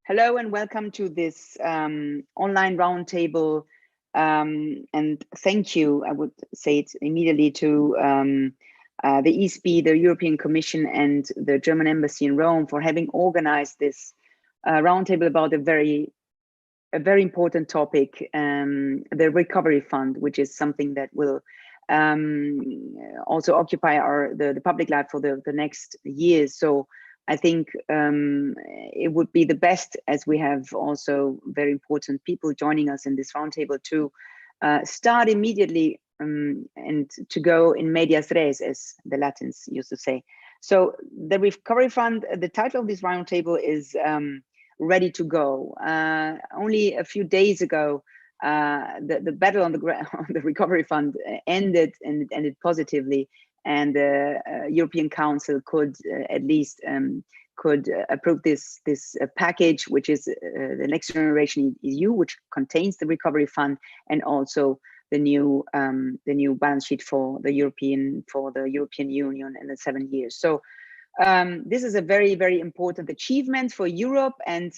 Hello and welcome to this online roundtable. And thank you, I would say it immediately, to the ISPI, the European Commission, and the German Embassy in Rome for having organized this roundtable about a very important topic, the Recovery Fund, which is something that will also occupy the public life for the next years. So I think it would be the best, as we have also very important people joining us in this roundtable, to start immediately and to go in medias res, as the Latins used to say. So the Recovery Fund, the title of this roundtable is Ready to Go. Only a few days ago, the battle on the Recovery Fund ended, and it ended positively. And the European Council could at least approve this package, which is the Next Generation EU, which contains the Recovery Fund and also the new balance sheet for the European Union in the 7 years. So this is a very, very important achievement for Europe, and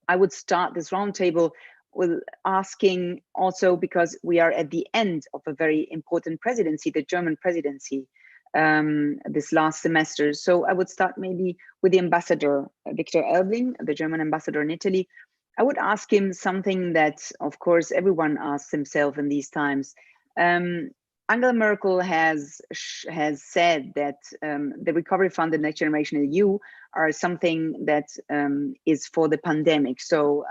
I would start this roundtable with asking also, because we are at the end of a very important presidency, the German presidency, this last semester. So I would start maybe with the ambassador, Viktor Elbling, the German ambassador in Italy. I would ask him something that, of course, everyone asks himself in these times. Angela Merkel has said that the Recovery Fund and Next Generation EU are something that is for the pandemic. So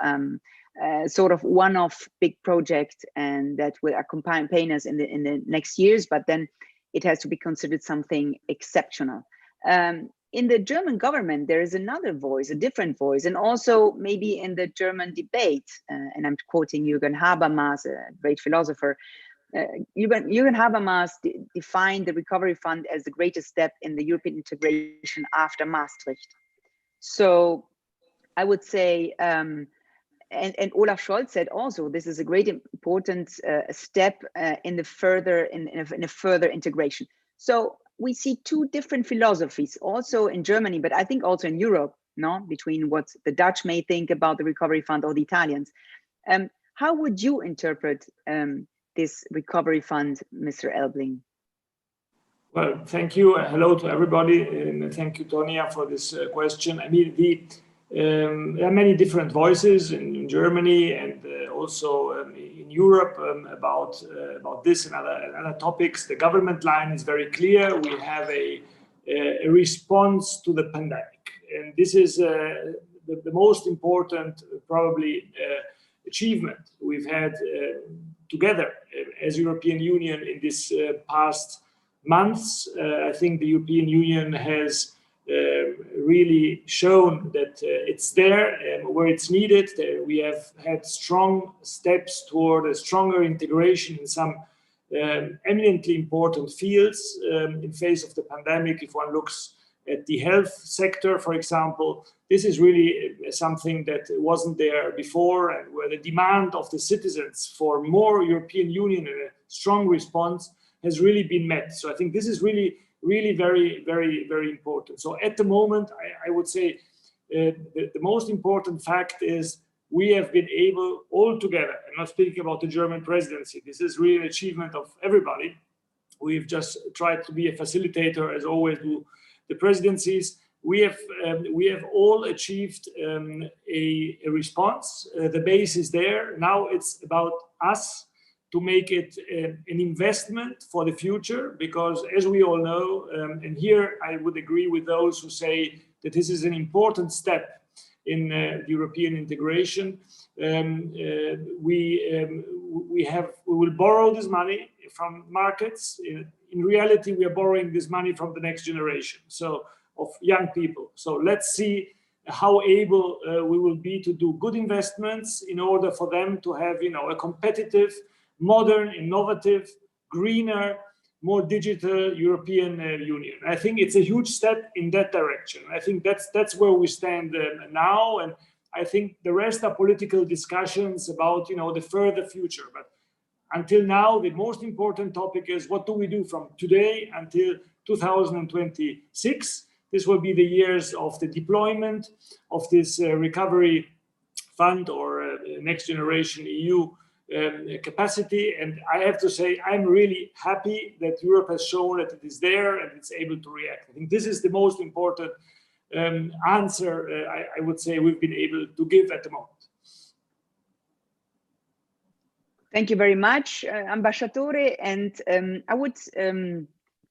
sort of one-off big project, and that will accompany us in the next years, but then it has to be considered something exceptional. In the German government, there is another voice, a different voice, and also maybe in the German debate, and I'm quoting Jürgen Habermas, a great philosopher. Jürgen Habermas defined the Recovery Fund as the greatest step in the European integration after Maastricht. So I would say, and Olaf Scholz said also, this is a great important step in a further integration. So we see two different philosophies also in Germany, but I think also in Europe, no, between what the Dutch may think about the Recovery Fund or the Italians. How would you interpret this Recovery Fund, Mr. Elbling? Well, thank you. Hello to everybody, and thank you, Tonia, for this question. I mean, there are many different voices in Germany and also in Europe about this and other topics. The government line is very clear. We have a response to the pandemic, and this is the most important probably achievement we've had together as European Union in this past months. I think the European Union has really shown that it's there where it's needed. We have had strong steps toward a stronger integration in some eminently important fields in face of the pandemic. If one looks at the health sector, for example, this is really something that wasn't there before, and where the demand of the citizens for more European Union and a strong response has really been met. So I think this is really very, very, very important. So at the moment, I would say the most important fact is we have been able all together, I'm not speaking about the German presidency, this is really an achievement of everybody. We've just tried to be a facilitator, as always do the presidencies. We have all achieved a response. The base is there. Now it's about us to make it an investment for the future, because as we all know, and here I would agree with those who say that this is an important step in European integration. We will borrow this money from markets. In reality, we are borrowing this money from the next generation, so of young people. So let's see how able we will be to do good investments in order for them to have, a competitive, modern, innovative, greener, more digital European Union. I think it's a huge step in that direction. I think that's where we stand now, and I think the rest are political discussions about the further future. But until now, the most important topic is what do we do from today until 2026 this will be the years of the deployment of this recovery fund or next generation EU capacity. And I have to say, I'm really happy that Europe has shown that it is there and it's able to react. I think this is the most important answer I would say we've been able to give at the moment. Thank you very much, Ambasciatore. And I would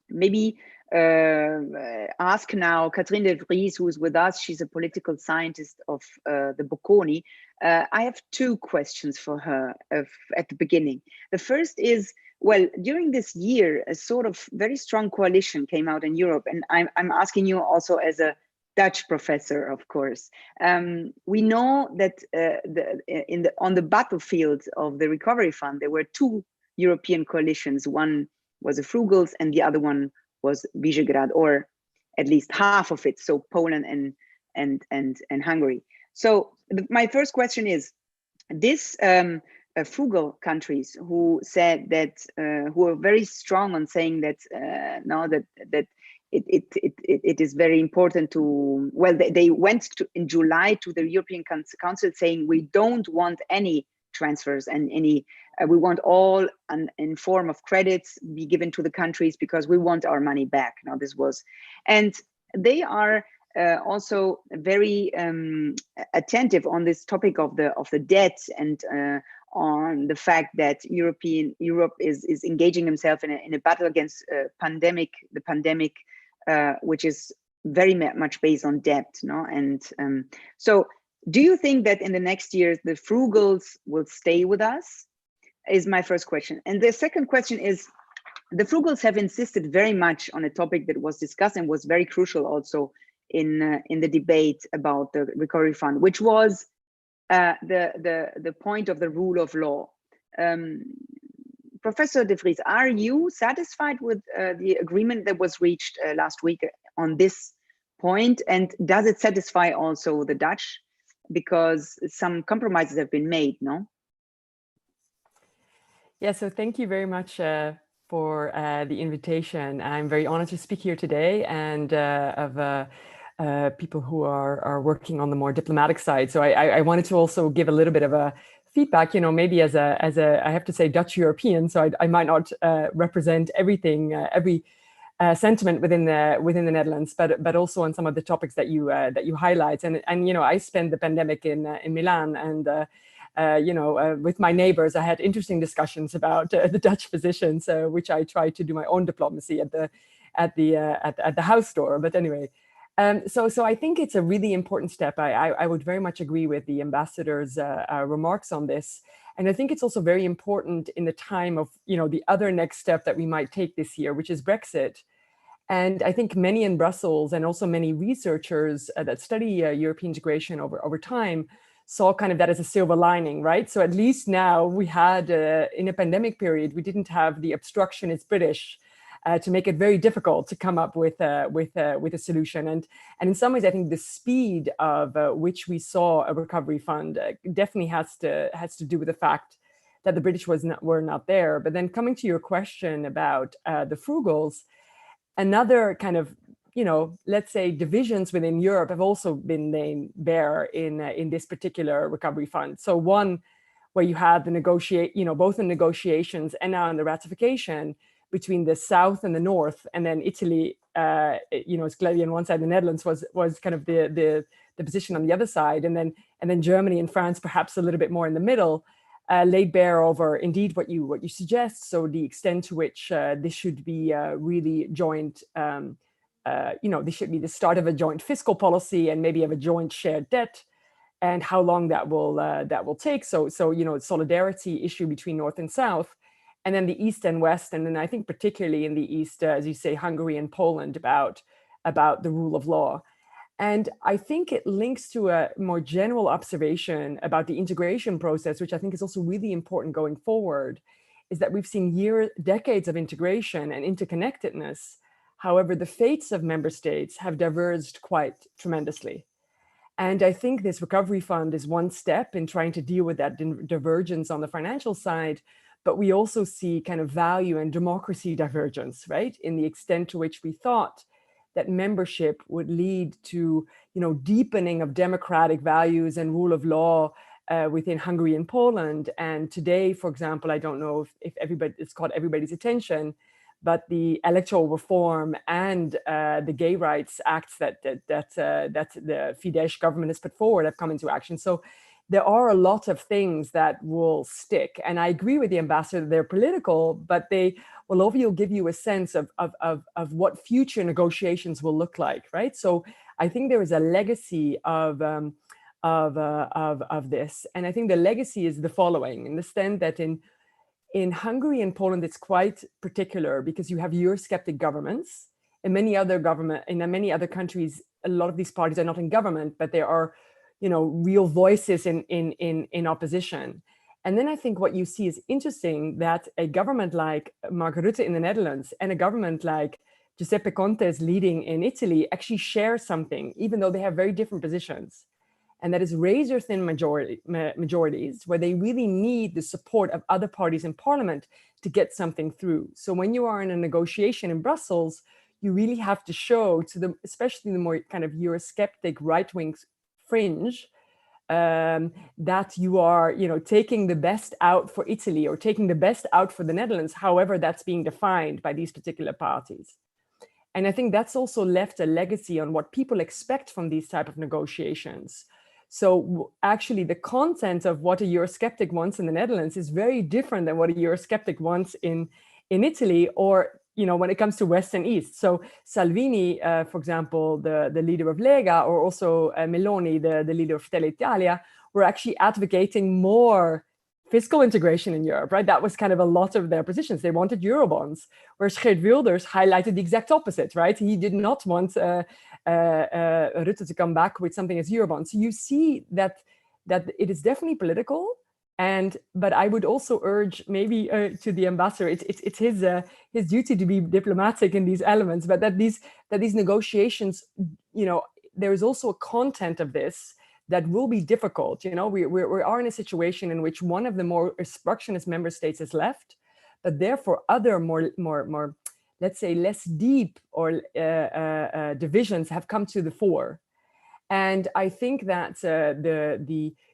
maybe ask now Katrien de Vries, who is with us. She's a political scientist of the Bocconi. I have two questions for her at the beginning. The first is, well, during this year, a sort of very strong coalition came out in Europe, and I'm asking you also as a Dutch professor, of course. We know that on the battlefield of the recovery fund, there were two European coalitions. One was the Frugals, and the other one was Visegrad, or at least half of it. So Poland and Hungary. So my first question is: this frugal countries who said that, who are very strong on saying that now that it is very important to, well, they went in July to the European Council saying we don't want any transfers and any, we want all in form of credits be given to the countries because we want our money back. Now this was, and they are also very attentive on this topic of the debt and on the fact that Europe is engaging himself in a battle against the pandemic, which is very much based on debt, no? And so do you think that in the next years the frugals will stay with us, is my first question. And the second question is, the frugals have insisted very much on a topic that was discussed and was very crucial also in the debate about the recovery fund, which was the point of the rule of law. Professor de Vries, are you satisfied with the agreement that was reached last week on this point? And does it satisfy also the Dutch? Because some compromises have been made, no? Yeah, so thank you very much for the invitation. I'm very honored to speak here today and of people who are working on the more diplomatic side. So I wanted to also give a little bit of a feedback, you know, maybe as a I have to say Dutch European, so I might not represent everything, every sentiment within the Netherlands, but also on some of the topics that you highlight. And you know, I spent the pandemic in Milan, and you know, with my neighbors, I had interesting discussions about the Dutch positions, which I tried to do my own diplomacy at the house door. But anyway. So I think it's a really important step. I would very much agree with the ambassador's remarks on this. And I think it's also very important in the time of, you know, the other next step that we might take this year, which is Brexit. And I think many in Brussels and also many researchers that study European integration over time saw kind of that as a silver lining, right? So at least now we had, in a pandemic period, we didn't have the obstructionist British to make it very difficult to come up with a solution. And in some ways, I think the speed of which we saw a recovery fund definitely has to do with the fact that the British were not there. But then coming to your question about the frugals, another kind of, you know, let's say divisions within Europe have also been laid bare in this particular recovery fund. So one where you have the both the negotiations and now in the ratification between the south and the north, and then Italy, you know, is clearly on one side, the Netherlands was kind of the position on the other side, and then Germany and France perhaps a little bit more in the middle, laid bare over indeed what you suggest. So the extent to which this should be really joint, you know, this should be the start of a joint fiscal policy and maybe of a joint shared debt, and how long that will take. So you know, solidarity issue between North and South. And then the East and West, and then I think particularly in the East, as you say, Hungary and Poland, about the rule of law. And I think it links to a more general observation about the integration process, which I think is also really important going forward, is that we've seen decades of integration and interconnectedness. However, the fates of member states have diverged quite tremendously. And I think this recovery fund is one step in trying to deal with that divergence on the financial side. But we also see kind of value and democracy divergence, right? In the extent to which we thought that membership would lead to, deepening of democratic values and rule of law within Hungary and Poland. And today, for example, I don't know if it's caught everybody's attention, but the electoral reform and the gay rights acts that the Fidesz government has put forward have come into action. So there are a lot of things that will stick. And I agree with the ambassador, they're political, but they will give you a sense of what future negotiations will look like, right? So I think there is a legacy of this. And I think the legacy is the following, in the sense that in Hungary and Poland, it's quite particular because you have Eurosceptic governments. In many other countries, a lot of these parties are not in government, but there are, real voices in opposition. And then I think what you see is interesting, that a government like Mark Rutte in the Netherlands and a government like Giuseppe Conte's leading in Italy actually share something, even though they have very different positions. And that is razor-thin majorities, where they really need the support of other parties in parliament to get something through. So when you are in a negotiation in Brussels, you really have to show to especially the more kind of Eurosceptic right-wing fringe, that you are, taking the best out for Italy or taking the best out for the Netherlands, however that's being defined by these particular parties. And I think that's also left a legacy on what people expect from these type of negotiations. So actually the content of what a Eurosceptic wants in the Netherlands is very different than what a Eurosceptic wants in Italy, or when it comes to West and East. So Salvini, for example, the leader of Lega, or also Meloni, the leader of Fratelli Italia, were actually advocating more fiscal integration in Europe, right? That was kind of a lot of their positions. They wanted Eurobonds, whereas Geert Wilders highlighted the exact opposite, right? He did not want Rutte to come back with something as Eurobonds. So you see that it is definitely political. But I would also urge maybe to the ambassador, it's his duty to be diplomatic in these elements, but that these negotiations, there is also a content of this that will be difficult. We are in a situation in which one of the more obstructionist member states is left, but therefore other more let's say less deep or divisions have come to the fore. And I think that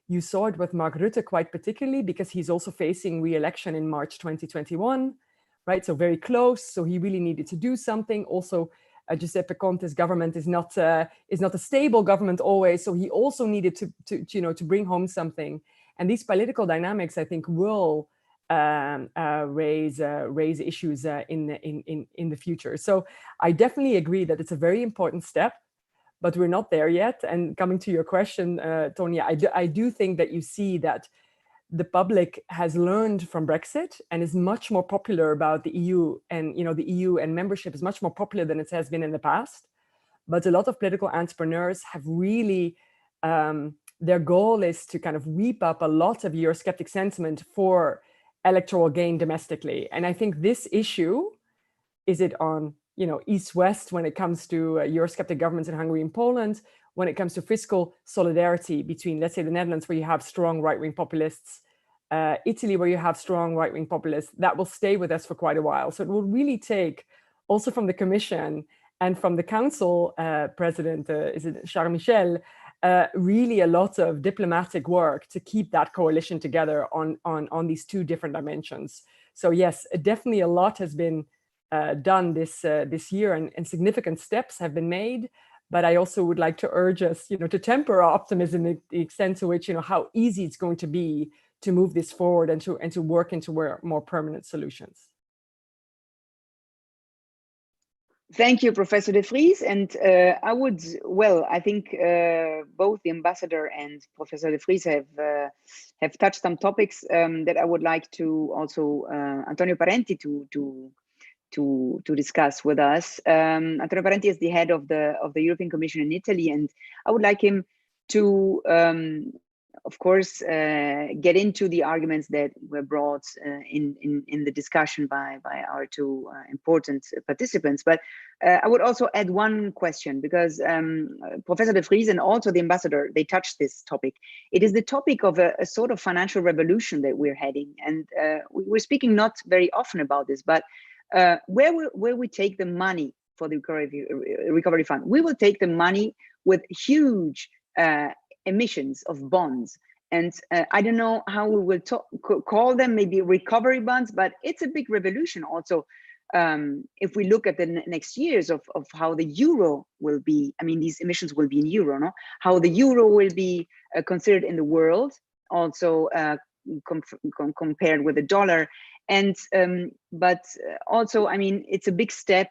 you saw it with Mark Rutte quite particularly because he's also facing re-election in March 2021, right? So very close. So he really needed to do something. Also, Giuseppe Conte's government is not a stable government always. So he also needed to bring home something. And these political dynamics, I think, will raise issues in the future. So I definitely agree that it's a very important step, but we're not there yet. And coming to your question, Tonia, I do think that you see that the public has learned from Brexit and is much more popular about the EU, and the EU and membership is much more popular than it has been in the past. But a lot of political entrepreneurs have really, their goal is to kind of weep up a lot of Eurosceptic sentiment for electoral gain domestically. And I think this issue, is it on East-West when it comes to Eurosceptic governments in Hungary and Poland, when it comes to fiscal solidarity between, let's say, the Netherlands, where you have strong right-wing populists, Italy, where you have strong right-wing populists, that will stay with us for quite a while. So it will really take, also from the Commission and from the Council President, is it Charles Michel, really a lot of diplomatic work to keep that coalition together on these two different dimensions. So yes, definitely a lot has been done this year, and significant steps have been made. But I also would like to urge us, to temper our optimism in the extent to which, how easy it's going to be to move this forward and to work into more permanent solutions. Thank you, Professor de Vries. And I think both the ambassador and Professor de Vries have touched some topics that I would like to also Antonio Parenti to discuss with us. Antonio Parenti is the head of the European Commission in Italy, and I would like him to, of course, get into the arguments that were brought in the discussion by our two important participants. But I would also add one question, because Professor de Vries and also the ambassador, they touched this topic. It is the topic of a sort of financial revolution that we're heading, and we're speaking not very often about this, but where will we take the money for the recovery fund. We will take the money with huge emissions of bonds. And I don't know how we will call them, maybe recovery bonds, but it's a big revolution also. If we look at the next years of how the euro will be, I mean, these emissions will be in euro, no? How the euro will be considered in the world, also compared with the dollar. And but also, I mean, it's a big step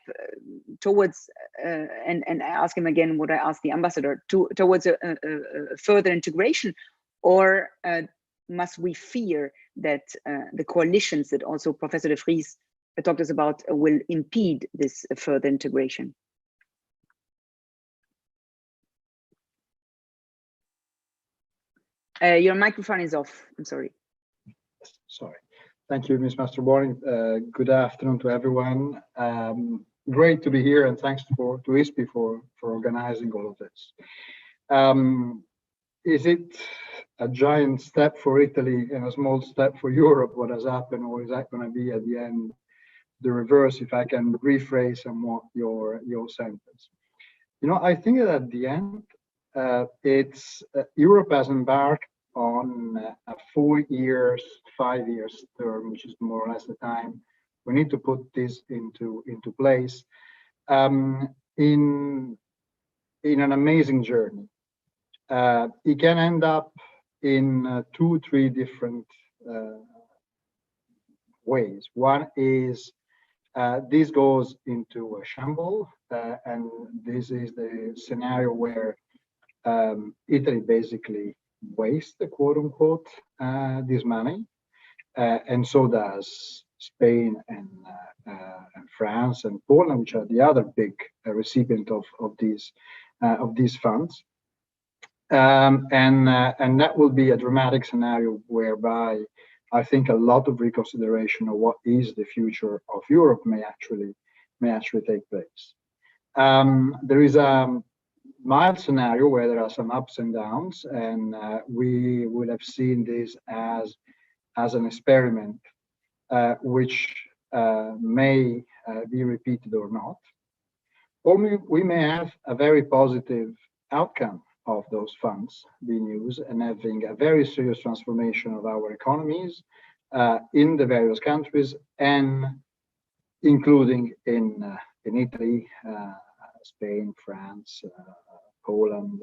towards, and I ask him again what I asked the ambassador, towards a further integration, or must we fear that the coalitions that also Professor de Vries talked us about will impede this further integration? Your microphone is off. I'm sorry. Sorry. Thank you, Ms. Masterborn. Good afternoon to everyone. Great to be here, and thanks to ISPI for organizing all of this. Is it a giant step for Italy and a small step for Europe, what has happened, or is that going to be at the end the reverse, if I can rephrase somewhat your sentence? You know, I think that at the end, Europe has embarked on a 4 years, 5 years term, which is more or less the time we need to put this into place, in an amazing journey. It can end up in 2-3 different ways. One is this goes into a shamble, and this is the scenario where Italy basically wastes, quote unquote, this money, and so does Spain and France and Poland, which are the other big recipient of these funds. And that will be a dramatic scenario whereby I think a lot of reconsideration of what is the future of Europe may actually take place. There is a mild scenario where there are some ups and downs, and we would have seen this as an experiment, which may be repeated or not. Or we may have a very positive outcome of those funds being used and having a very serious transformation of our economies in the various countries, and including in Italy, Spain, France, Poland,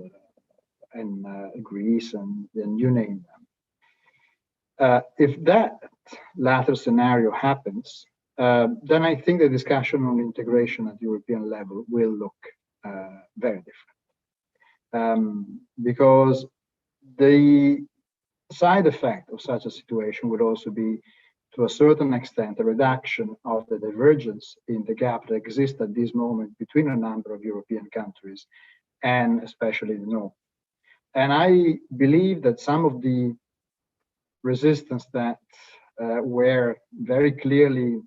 and Greece, and you name them. If that latter scenario happens, then I think the discussion on integration at European level will look very different. Because the side effect of such a situation would also be, to a certain extent, a reduction of the divergence in the gap that exists at this moment between a number of European countries, and especially the North. And I believe that some of the resistance that were very clearly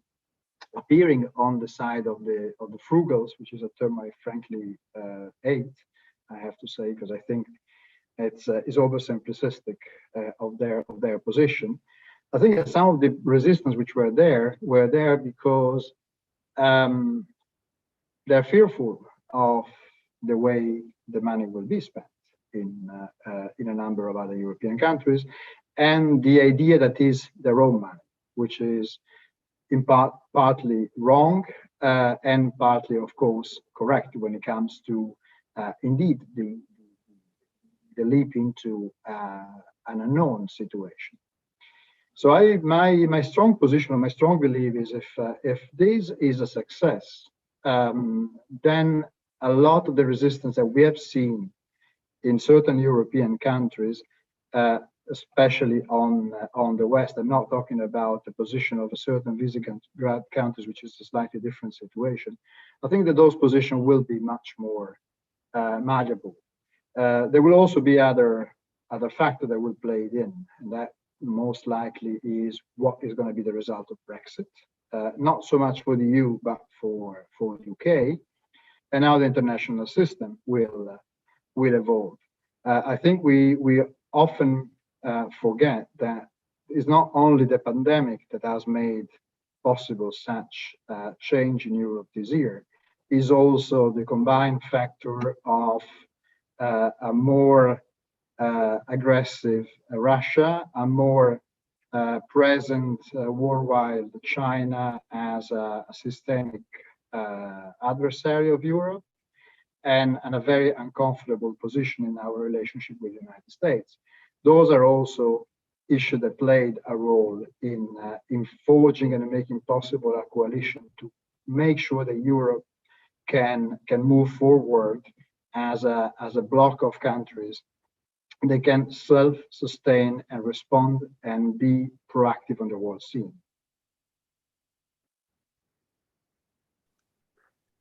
appearing on the side of the frugals, which is a term I frankly hate, I have to say, because I think it's oversimplicistic of their position. I think that some of the resistance which were there because they're fearful of the way the money will be spent in a number of other European countries, and the idea that is their own money, which is in partly wrong and partly, of course, correct when it comes to indeed the leap into an unknown situation. So my strong position, or my strong belief is, if this is a success, then a lot of the resistance that we have seen in certain European countries, especially on the West, I'm not talking about the position of a certain Visegrad countries, which is a slightly different situation. I think that those positions will be much more malleable. There will also be other factors that will play in, and that most likely is what is going to be the result of Brexit, not so much for the EU, but for the UK, and how the international system will evolve. I think we often forget that it's not only the pandemic that has made possible such change in Europe this year. is also the combined factor of a more aggressive Russia, a more present worldwide China as a systemic adversary of Europe, and a very uncomfortable position in our relationship with the United States. Those are also issues that played a role in forging and making possible a coalition to make sure that Europe can move forward as a block of countries. They can self-sustain and respond and be proactive on the world scene.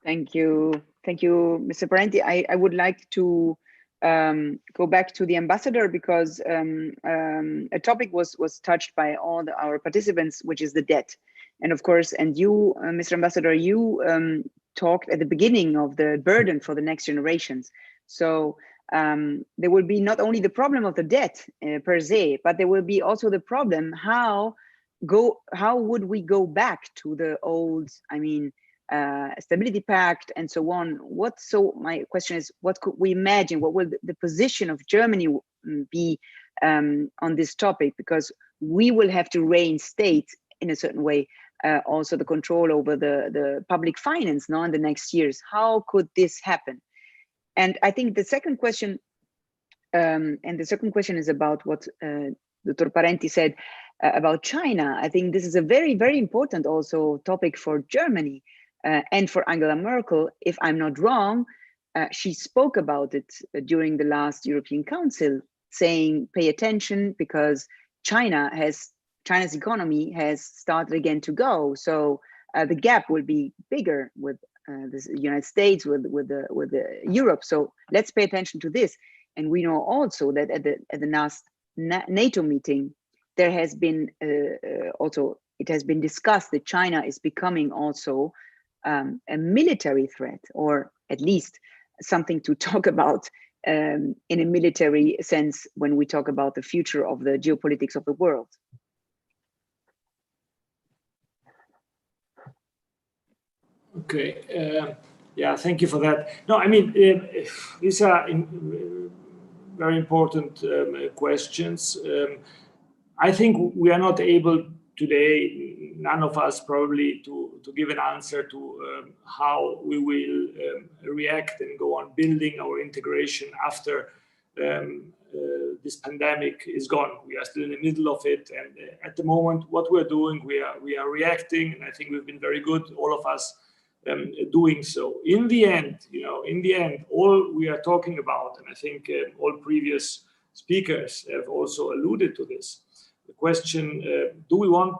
Thank you, Mr. Parenti. I would like to go back to the ambassador, because a topic was touched by all our participants, which is the debt. And of course, and you, Mr. Ambassador, you talked at the beginning of the burden for the next generations. So there will be not only the problem of the debt per se, but there will be also the problem how would we go back to the old, Stability Pact and so on. So my question is, what could we imagine? What will the position of Germany be on this topic? Because we will have to reinstate in a certain way also the control over the public finance now in the next years. How could this happen? And I think the second question, is about what Dr. Parenti said about China. I think this is a very, very important also topic for Germany. And for Angela Merkel, if I'm not wrong, she spoke about it during the last European Council, saying, pay attention, because China's economy has started again to go. So the gap will be bigger with the United States, with Europe. So let's pay attention to this. And we know also that at the last NATO meeting, there has been it has been discussed that China is becoming also a military threat, or at least something to talk about in a military sense when we talk about the future of the geopolitics of the world. Okay, yeah, thank you for that. No, these are very important questions. I think we are not able today, none of us probably, to give an answer to how we will react and go on building our integration after this pandemic is gone. We are still in the middle of it, and at the moment, what we're doing, we are reacting, and I think we've been very good, all of us, doing so. In the end, all we are talking about, and I think all previous speakers have also alluded to this, the question: do we want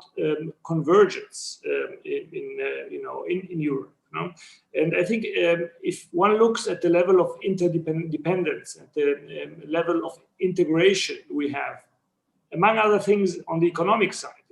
convergence in Europe? No? And I think if one looks at the level of interdependence, at the level of integration we have, among other things, on the economic side,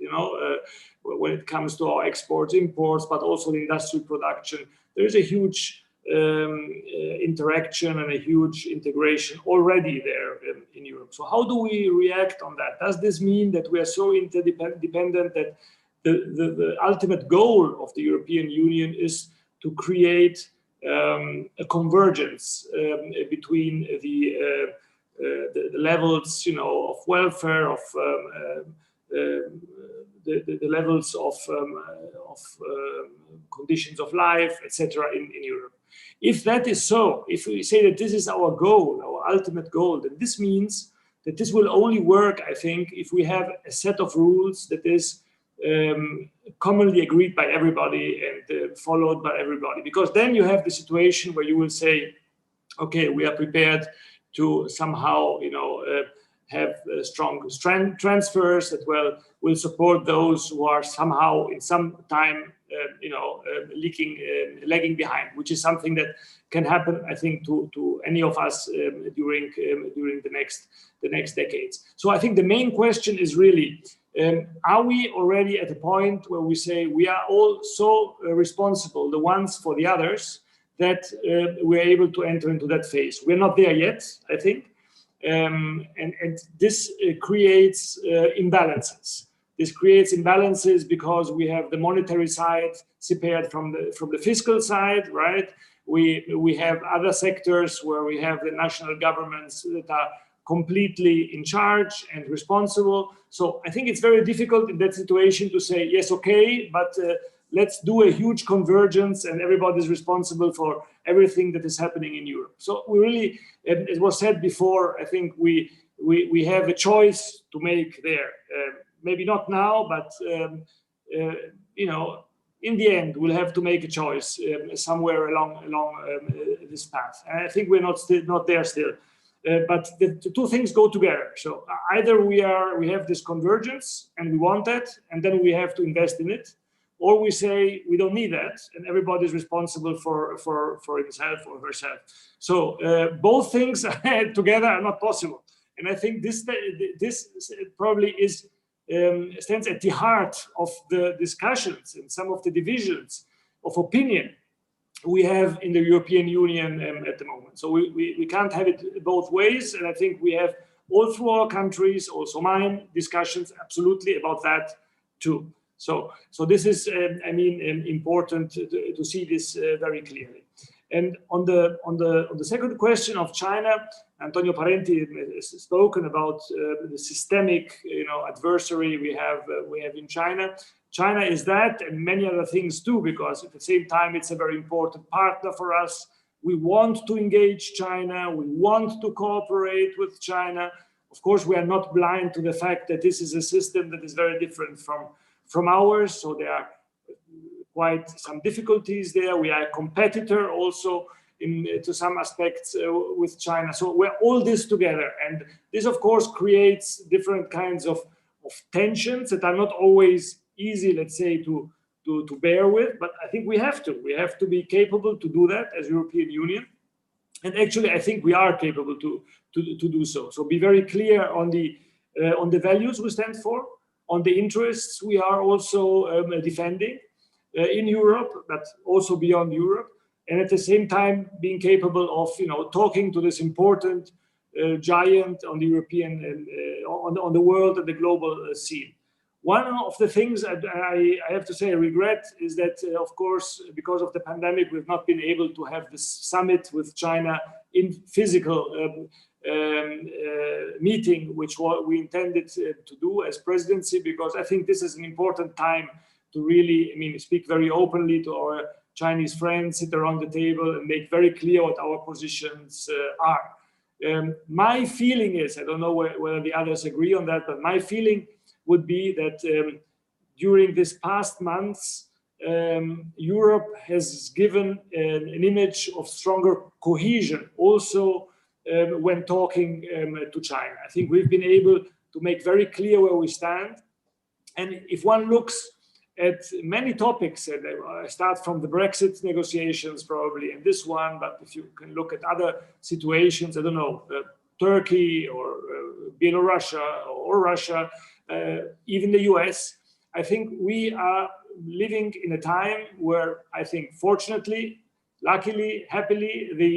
when it comes to our exports, imports, but also the industrial production, there is a huge interaction and a huge integration already there in Europe. So how do we react on that? Does this mean that we are so interdependent that the ultimate goal of the European Union is to create a convergence between the levels, of welfare, of the levels of conditions of life, etc., in Europe? If that is so, if we say that this is our goal, our ultimate goal, then this means that this will only work, I think, if we have a set of rules that is commonly agreed by everybody and followed by everybody. Because then you have the situation where you will say, okay, we are prepared to somehow, have strong transfers that will support those who are somehow in some time, lagging behind, which is something that can happen, I think, to any of us during the next decades. So I think the main question is really, are we already at a point where we say we are all so responsible, the ones for the others, that we're able to enter into that phase? We're not there yet, I think. And this creates imbalances. This creates imbalances because we have the monetary side separate from the fiscal side, right? We have other sectors where we have the national governments that are completely in charge and responsible. So I think it's very difficult in that situation to say, yes, okay, but let's do a huge convergence and everybody's responsible for everything that is happening in Europe. So we really, it was said before, I think we have a choice to make there. Maybe not now, but you know, in the end, we'll have to make a choice somewhere along this path. And I think we're not there still. But the two things go together. So either we have this convergence and we want that, and then we have to invest in it, or we say we don't need that, and everybody's responsible for himself or herself. So both things together are not possible. And I think this probably stands at the heart of the discussions and some of the divisions of opinion we have in the European Union at the moment. So we can't have it both ways. And I think we have all through our countries, also mine, discussions absolutely about that too. So this is, I mean, important to see this very clearly. And on the second question of China, Antonio Parenti has spoken about the systemic, you know, adversary we have in China. China is that and many other things too, because at the same time, it's a very important partner for us. We want to engage China. We want to cooperate with China. Of course, we are not blind to the fact that this is a system that is very different from ours. So there are quite some difficulties there. We are a competitor also to some aspects with China. So we're all this together. And this, of course, creates different kinds of tensions that are not always easy, let's say, to bear with. But I think we have to be capable to do that as European Union. And actually, I think we are capable to do so. So be very clear on the values we stand for, on the interests we are also defending in Europe, but also beyond Europe. And at the same time, being capable of, you know, talking to this important giant on the European and on the world and the global scene. One of the things I have to say I regret is that, of course, because of the pandemic, we've not been able to have this summit with China in physical meeting, which we intended to do as presidency, because I think this is an important time to really, I mean, speak very openly to our Chinese friends, sit around the table and make very clear what our positions are. My feeling is, I don't know whether the others agree on that, but my feeling would be that during this past months, Europe has given an image of stronger cohesion also when talking to China. I think we've been able to make very clear where we stand. And if one looks at many topics, and I start from the Brexit negotiations probably and this one, but if you can look at other situations, I don't know, Turkey or Belarus or Russia, even the US, I think we are living in a time where I think fortunately, luckily, happily, the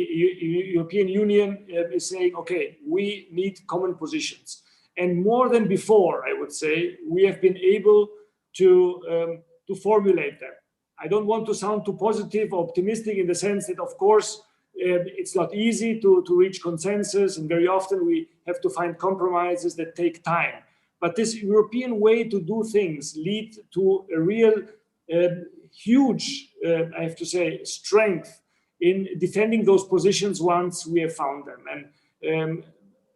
European Union is saying, okay, we need common positions. And more than before, I would say, we have been able to formulate them. I don't want to sound too positive or optimistic in the sense that, of course, it's not easy to reach consensus, and very often we have to find compromises that take time. But this European way to do things lead to a real huge, I have to say, strength in defending those positions once we have found them. And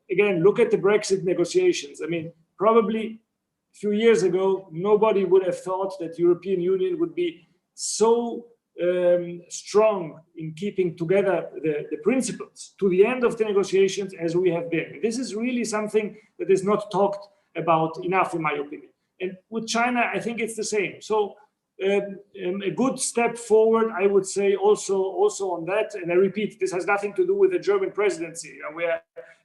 again, look at the Brexit negotiations. I mean, probably a few years ago, nobody would have thought that the European Union would be so strong in keeping together the principles to the end of the negotiations as we have been. This is really something that is not talked about enough, in my opinion. And with China, I think it's the same. So a good step forward, I would say, also on that. And I repeat, this has nothing to do with the German presidency.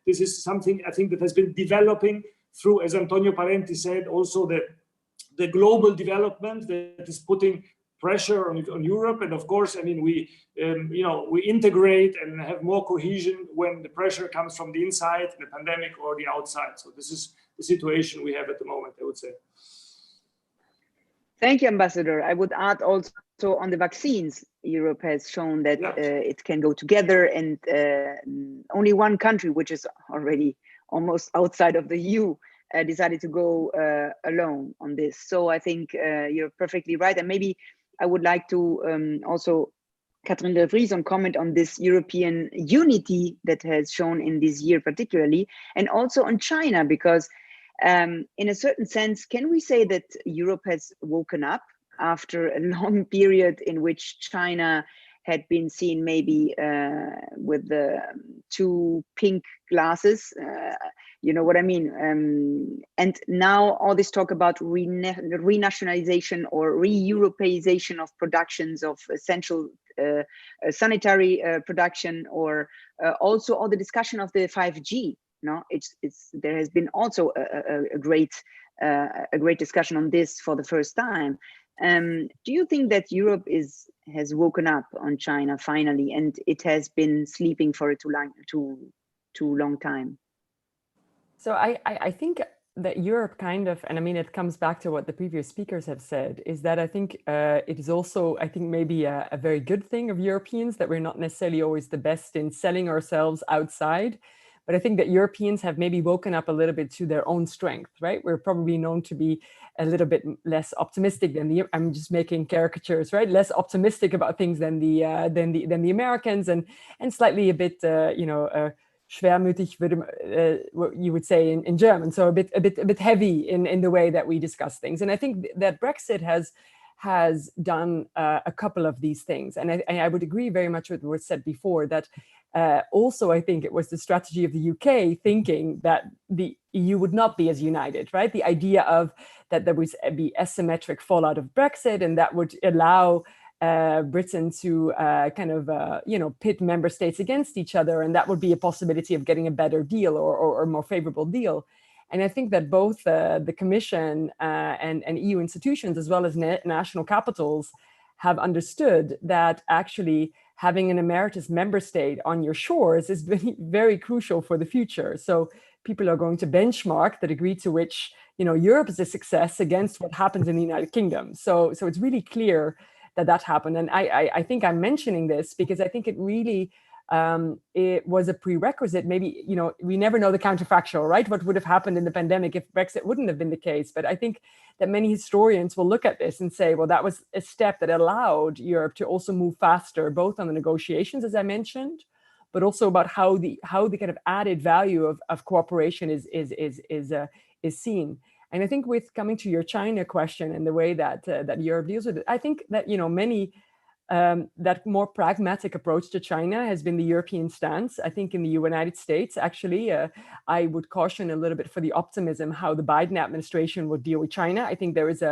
This is something I think that has been developing through, as Antonio Parenti said, also the global development that is putting pressure on Europe. And of course, I mean, we integrate and have more cohesion when the pressure comes from the inside, the pandemic, or the outside. So this is the situation we have at the moment, I would say. Thank you, Ambassador. I would add also on the vaccines, Europe has shown that it can go together, and only one country, which is already almost outside of the EU, decided to go alone on this. So I think you're perfectly right. And maybe I would like to also, Catherine de Vries, comment on this European unity that has shown in this year particularly, and also on China, because in a certain sense, can we say that Europe has woken up after a long period in which China had been seen maybe with the two pink glasses, you know what I mean? And now all this talk about renationalization or re-Europeization of productions of essential sanitary production, or also all the discussion of the 5G. No, there has been also a great discussion on this for the first time. Do you think that Europe has woken up on China finally, and it has been sleeping for a too long time? So I think that Europe kind of, and I mean, it comes back to what the previous speakers have said, is that I think it is also, I think, maybe a very good thing of Europeans that we're not necessarily always the best in selling ourselves outside. But I think that Europeans have maybe woken up a little bit to their own strength, right? We're probably known to be a little bit less optimistic than I'm just making caricatures, right? Less optimistic about things than the Americans, and slightly a bit, schwermütig, what you would say in German. So a bit heavy in the way that we discuss things. And I think that Brexit has done a couple of these things. And I would agree very much with what was said before, that also, I think it was the strategy of the UK thinking that the EU would not be as united, right? The idea of that there would be asymmetric fallout of Brexit, and that would allow Britain to pit member states against each other, and that would be a possibility of getting a better deal or more favorable deal. And I think that both the Commission and EU institutions, as well as national capitals, have understood that actually having an emeritus member state on your shores is very crucial for the future. So people are going to benchmark the degree to which, Europe is a success against what happens in the United Kingdom. So it's really clear that happened. And I think I'm mentioning this because I think it really, it was a prerequisite. Maybe, we never know the counterfactual, right? What would have happened in the pandemic if Brexit wouldn't have been the case? But I think that many historians will look at this and say, well, that was a step that allowed Europe to also move faster, both on the negotiations, as I mentioned, but also about how the kind of added value of cooperation is seen. And I think with coming to your China question and the way that Europe deals with it, I think that many that more pragmatic approach to China has been the European stance. I think in the United States, actually, I would caution a little bit for the optimism how the Biden administration would deal with China. I think there is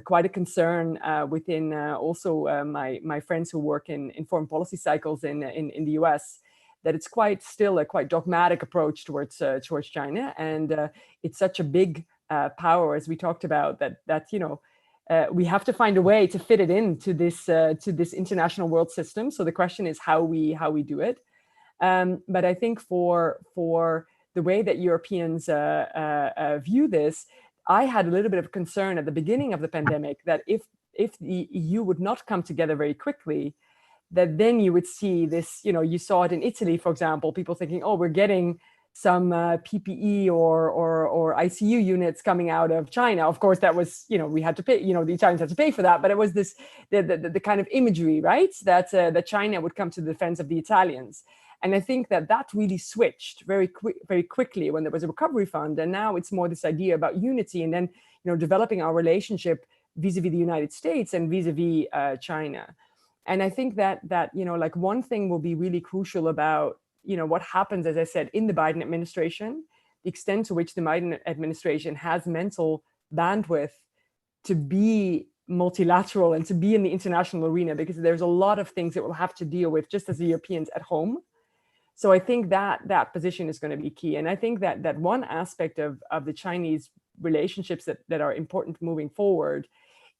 quite a concern within also my friends who work in foreign policy cycles in the US, that it's still a quite dogmatic approach towards China, and it's such a big power, as we talked about, that we have to find a way to fit it into this international world system. So the question is how we do it. But I think for the way that Europeans view this, I had a little bit of concern at the beginning of the pandemic that if the EU would not come together very quickly, that then you would see this, you saw it in Italy, for example, people thinking, oh, we're getting some PPE or ICU units coming out of China. Of course, that was, we had to pay, the Italians had to pay for that, but it was this, the kind of imagery, right? That China would come to the defense of the Italians. And I think that really switched very quickly when there was a recovery fund. And now it's more this idea about unity and then, developing our relationship vis-a-vis the United States and vis-a-vis China. And I think that like one thing will be really crucial about, what happens, as I said, in the Biden administration, the extent to which the Biden administration has mental bandwidth to be multilateral and to be in the international arena, because there's a lot of things that we'll have to deal with just as the Europeans at home. So I think that position is going to be key. And I think that one aspect of the Chinese relationships that are important moving forward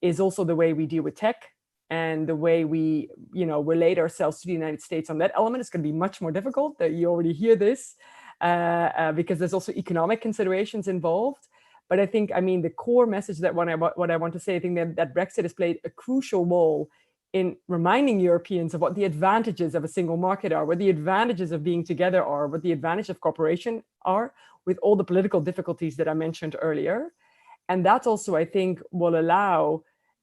is also the way we deal with tech and the way we, relate ourselves to the United States on that element. Is going to be much more difficult. That you already hear this because there's also economic considerations involved. But I think, I mean, the core message that what I want to say, I think that Brexit has played a crucial role in reminding Europeans of what the advantages of a single market are, what the advantages of being together are, what the advantage of cooperation are, with all the political difficulties that I mentioned earlier. And that also, I think, will allow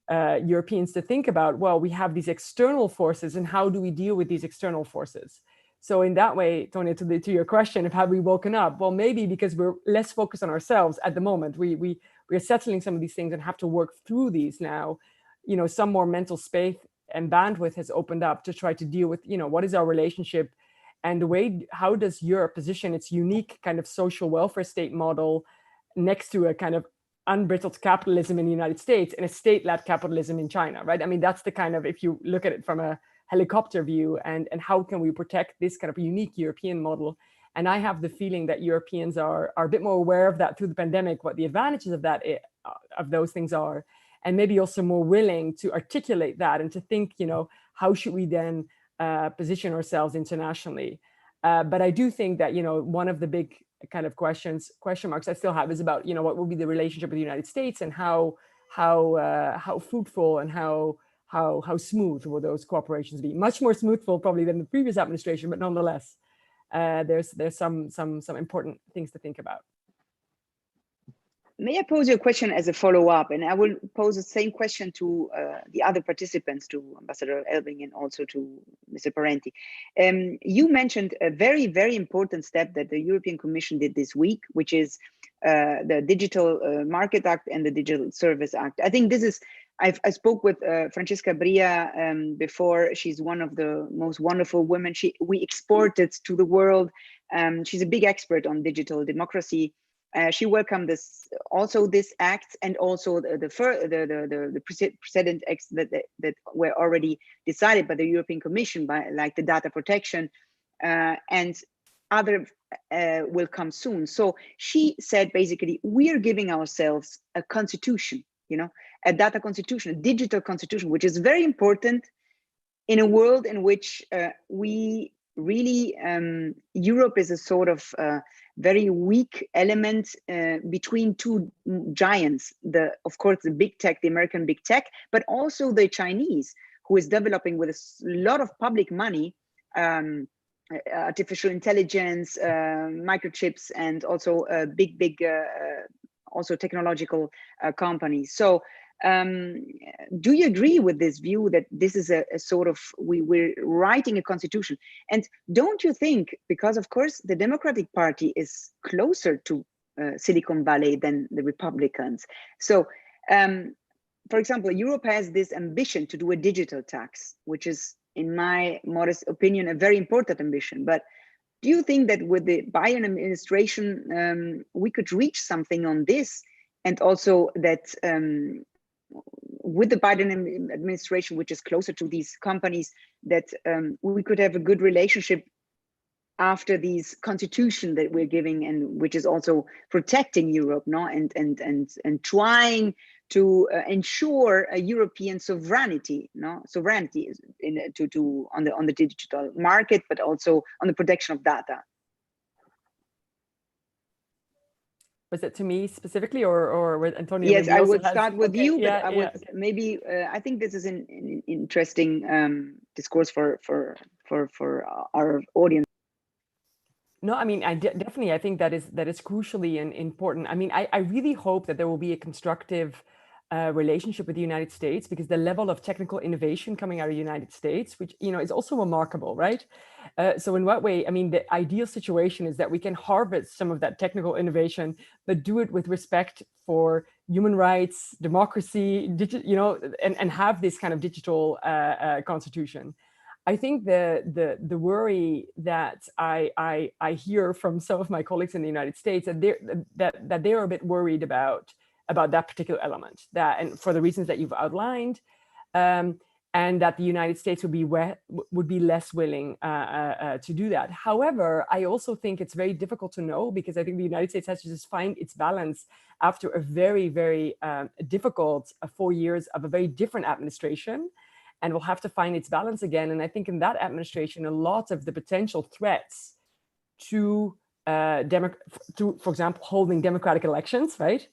Europeans to think about, well, we have these external forces, and how do we deal with these external forces? So in that way, Tony, to your question of have we woken up? Well, maybe because we're less focused on ourselves at the moment. We are settling some of these things and have to work through these now. You know, some more mental space and bandwidth has opened up to try to deal with, you know, what is our relationship, and the way, how does Europe position its unique kind of social welfare state model next to a kind of unbridled capitalism in the United States and a state-led capitalism in China, right? I mean, that's the kind of, if you look at it from a helicopter view, and how can we protect this kind of unique European model? And I have the feeling that Europeans are a bit more aware of that through the pandemic, what the advantages of that, of those things are, and maybe also more willing to articulate that and to think, you know, how should we then position ourselves internationally? But I do think that, you know, one of the big kind of question marks I still have is about, you know, what will be the relationship with the United States, and how fruitful and how smooth will those cooperations be? Much more smoothful probably than the previous administration, but nonetheless, there's some important things to think about. May I pose you a question as a follow-up? And I will pose the same question to the other participants, to Ambassador Elving and also to Mr. Parenti. You mentioned a very, very important step that the European Commission did this week, which is the Digital Market Act and the Digital Service Act. I think this is, I spoke with Francesca Bria before. She's one of the most wonderful women. We exported to the world. She's a big expert on digital democracy. She welcomed this act, and also the precedent acts that were already decided by the European Commission, by like the data protection, and other will come soon. So she said basically, we are giving ourselves a constitution, you know, a data constitution, a digital constitution, which is very important in a world in which we really, Europe is a sort of very weak element between two giants, of course, the big tech, the American big tech, but also the Chinese, who is developing with a lot of public money, artificial intelligence, microchips, and also big also technological companies. So do you agree with this view that this is a sort of, we're writing a constitution? And don't you think, because of course the Democratic Party is closer to Silicon Valley than the Republicans. So for example, Europe has this ambition to do a digital tax, which is, in my modest opinion, a very important ambition. But do you think that with the Biden administration, we could reach something on this? And also that with the Biden administration, which is closer to these companies, that we could have a good relationship after these constitution that we're giving, and which is also protecting Europe, no, and trying to ensure a European sovereignty, no, sovereignty on the digital market, but also on the protection of data. Was it to me specifically, or with Antonio? Yes, I would start with you, but yeah, I would maybe I think this is an interesting discourse for our audience. No, I mean, definitely, I think that is crucially important. I mean, I really hope that there will be a constructive relationship with the United States, because the level of technical innovation coming out of the United States, which, you know, is also remarkable, right? So in what way? I mean, the ideal situation is that we can harvest some of that technical innovation, but do it with respect for human rights, democracy, you know, and have this kind of digital constitution. I think the worry that I hear from some of my colleagues in the United States, that they are a bit worried about that particular element, that, and for the reasons that you've outlined, and that the United States would be less willing to do that. However, I also think it's very difficult to know, because I think the United States has to just find its balance after a very, very difficult 4 years of a very different administration, and will have to find its balance again. And I think in that administration, a lot of the potential threats to, for example, holding democratic elections, right?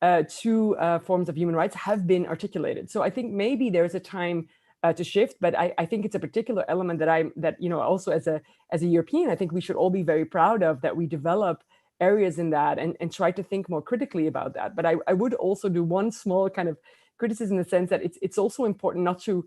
to forms of human rights have been articulated. So I think maybe there's a time to shift, but I think it's a particular element that also as a European, I think we should all be very proud of, that we develop areas in that and try to think more critically about that. But I would also do one small kind of criticism in the sense that it's also important not to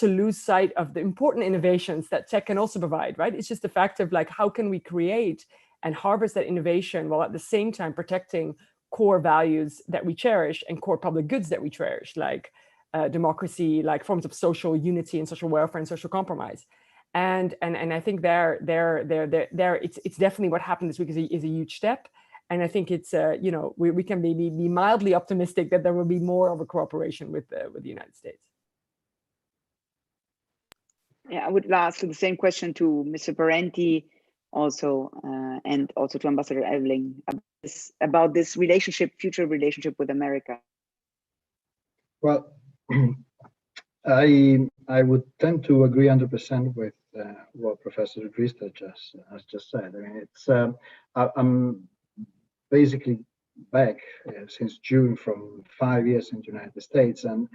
lose sight of the important innovations that tech can also provide, right? It's just the fact of like, how can we create and harvest that innovation while at the same time protecting core values that we cherish and core public goods that we cherish, like democracy, like forms of social unity and social welfare and social compromise. And I think there it's definitely what happened this week is a huge step. And I think it's we can maybe be mildly optimistic that there will be more of a cooperation with the United States. Yeah, I would ask the same question to Mr. Parenti also, and also to Ambassador Eveling about this future relationship with America. Well, I would tend to agree 100% with what Professor Drista has just said. I mean, it's I'm basically back since June from 5 years in the United States, and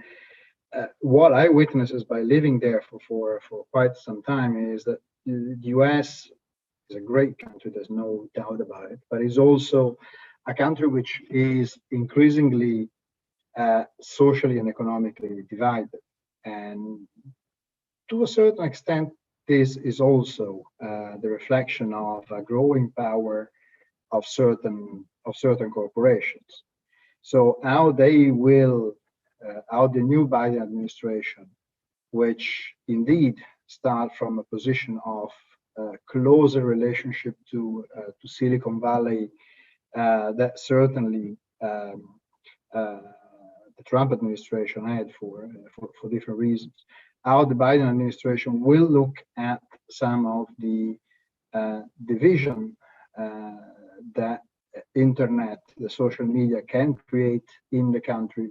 what I witnessed is by living there for quite some time is that the US is a great country, there's no doubt about it, but it's also a country which is increasingly socially and economically divided. And to a certain extent, this is also the reflection of a growing power of certain corporations. So how they will, how the new Biden administration, which indeed start from a position of closer relationship to Silicon Valley, that certainly the Trump administration had for different reasons. How the Biden administration will look at some of the division that internet, the social media can create in the country,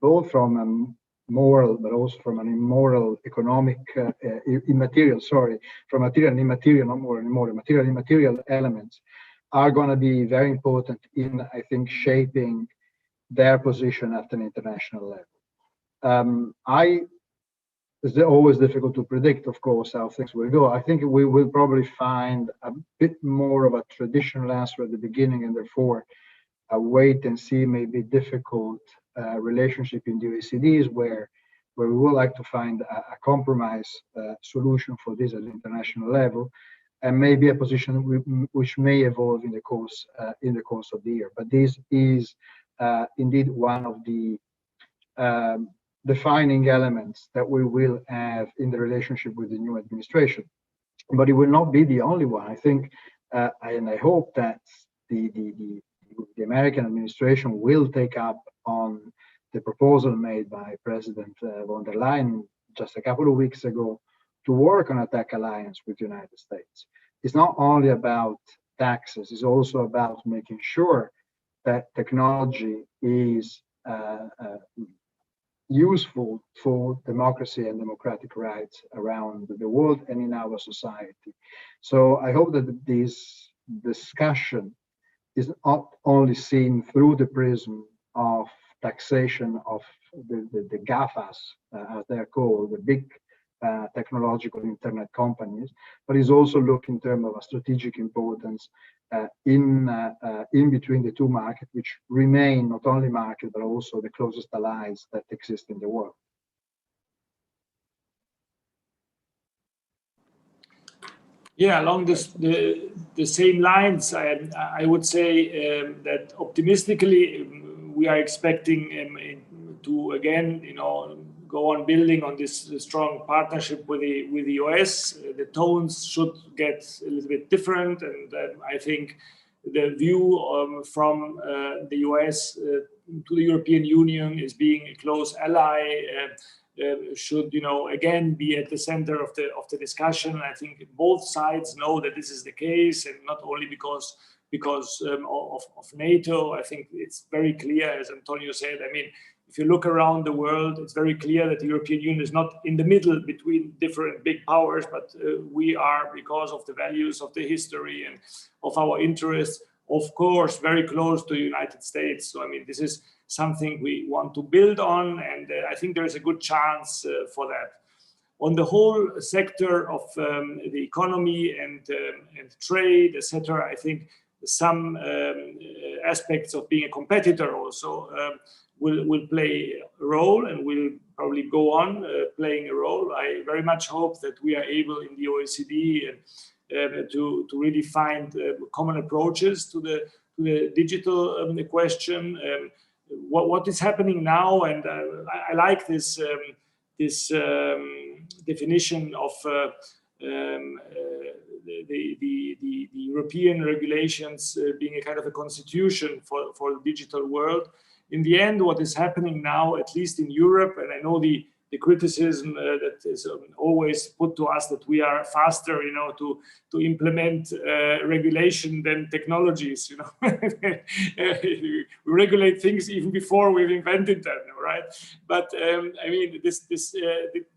both from a moral, but also from an immoral, economic, immaterial, from material and immaterial, not more and more, material and immaterial elements are going to be very important in, I think, shaping their position at an international level. It's always difficult to predict, of course, how things will go. I think we will probably find a bit more of a traditional answer at the beginning, and therefore a wait and see, maybe difficult relationship in the OECDs, where we would like to find a compromise solution for this at the international level, and maybe a position which may evolve in the course of the year. But this is indeed one of the defining elements that we will have in the relationship with the new administration. But it will not be the only one. I think, and I hope that the American administration will take up on the proposal made by President von der Leyen just a couple of weeks ago to work on a tech alliance with the United States. It's not only about taxes, it's also about making sure that technology is useful for democracy and democratic rights around the world and in our society. So I hope that this discussion is not only seen through the prism of taxation of the GAFAs, as they're called, the big technological internet companies, but is also looked in terms of a strategic importance in between the two markets, which remain not only market but also the closest allies that exist in the world. Yeah, along the same lines, I would say that optimistically we are expecting to again, go on building on this strong partnership with the US. The tones should get a little bit different, and I think the view from the US to the European Union as being a close ally should, again be at the center of the discussion. I think both sides know that this is the case, and not only because of NATO. I think it's very clear, as Antonio said. I mean, if you look around the world, it's very clear that the European Union is not in the middle between different big powers, but we are, because of the values of the history and of our interests, of course, very close to the United States. So, I mean, this is something we want to build on, and I think there is a good chance for that. On the whole sector of the economy and trade, etc., I think some aspects of being a competitor also will play a role and will probably go on playing a role. I very much hope that we are able in the OECD to really find common approaches to the digital question. What is happening now, and I like this definition of the European regulations being a kind of a constitution for the digital world. In the end, what is happening now, at least in Europe, and I know the criticism that is always put to us that we are faster, you know, to implement regulation than technologies, you know. We regulate things even before we've invented them, right? But I mean,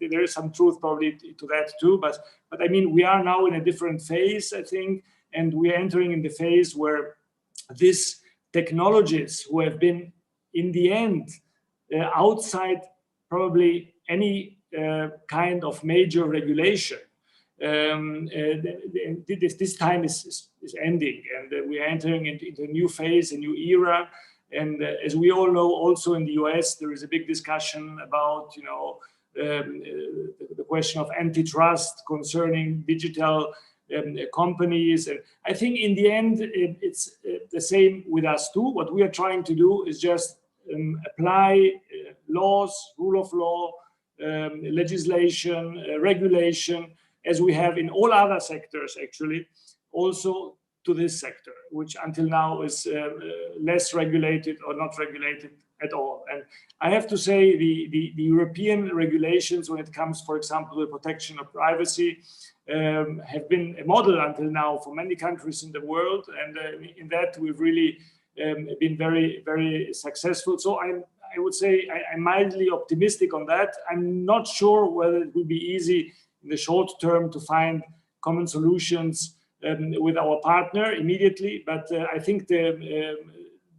there is some truth probably to that too. But I mean, we are now in a different phase, I think, and we are entering in the phase where these technologies who have been in the end outside probably any kind of major regulation. This time is ending, and we are entering into a new phase, a new era. And as we all know, also in the US, there is a big discussion about, you know, the question of antitrust concerning digital companies. And I think in the end, it's the same with us too. What we are trying to do is just apply laws, rule of law, legislation, regulation, as we have in all other sectors, actually, also to this sector, which until now is less regulated or not regulated at all. And I have to say the European regulations, when it comes, for example, to the protection of privacy, have been a model until now for many countries in the world. And in that, we've really been very, very successful. So I would say I'm mildly optimistic on that. I'm not sure whether it will be easy in the short term to find common solutions with our partner immediately, but I think the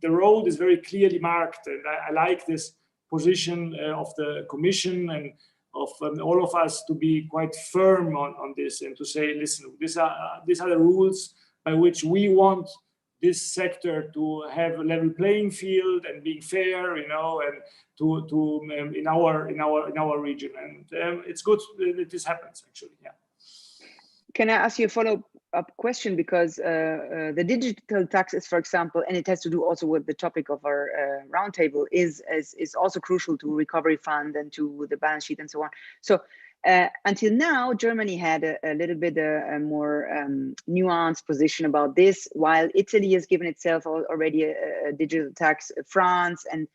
road is very clearly marked, and I like this position of the Commission and of all of us to be quite firm on this and to say, listen, these are the rules by which we want this sector to have a level playing field and being fair, you know, and in our region. And it's good that this happens, actually. Yeah. Can I ask you a follow-up question? Because the digital taxes, for example, and it has to do also with the topic of our roundtable, is also crucial to recovery fund and to the balance sheet and so on. So until now, Germany had a little bit a more nuanced position about this, while Italy has given itself already a digital tax, France and